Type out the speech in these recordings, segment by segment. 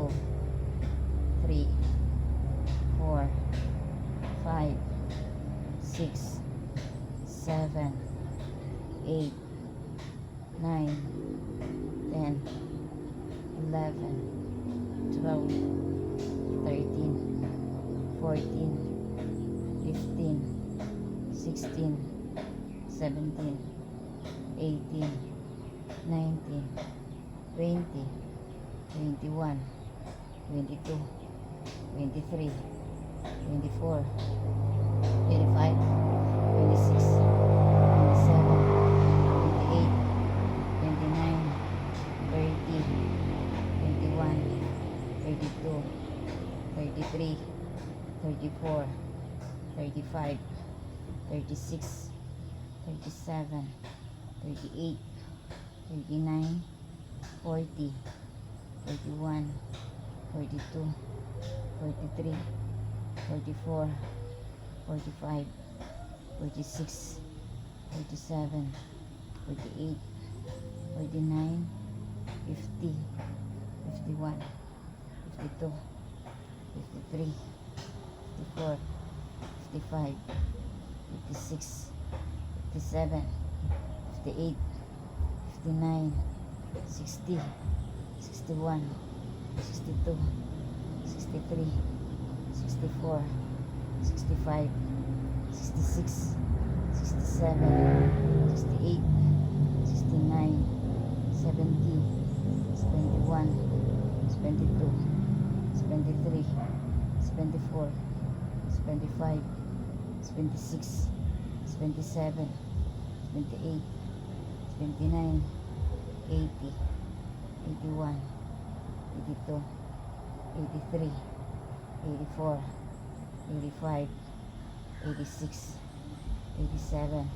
2, 3, 4, 5, 6, 7, 8, 9, 10, 11, 12, 13, 14, 15, 16, 17, 18, 19, 20, 21, 22, 23, 24, 25, 26, 27, 28, 29, 30, 31, 32, 33, 34, 35, 36, 37, 38, 39, 40, 41, 42, 43, 44, 45, 46, 47, 48, 49, 50, 51, 52, 53, 54, 55, 56, 57, 58, 59, 60, 61, 62, 63, 64, 65, 66, 67, 68, 69, 70, 71, 72, 73, 74, 75, 76, 77, 78, 79, 80, 81, 82, 83, 84, 85, 86, 87,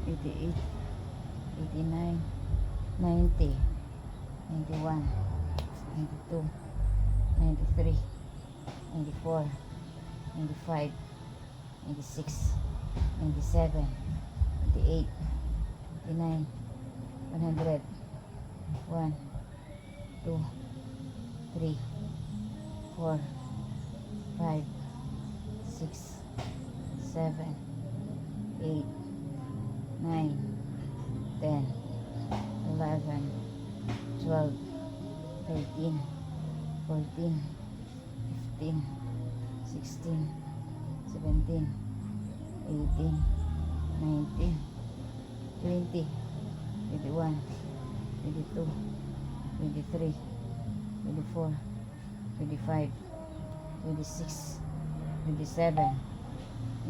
88, 89, 90, 91, 92, 93, 94, 95, 96, 97, 98, 99, 100, 1, 2, 3, 4, 5, 6, 7, 8, 9, 10, 11, 12, 13, 14, 15, 16, 17, 18, 19, 20, 21, 22, 23, 24, 25, 26, 27,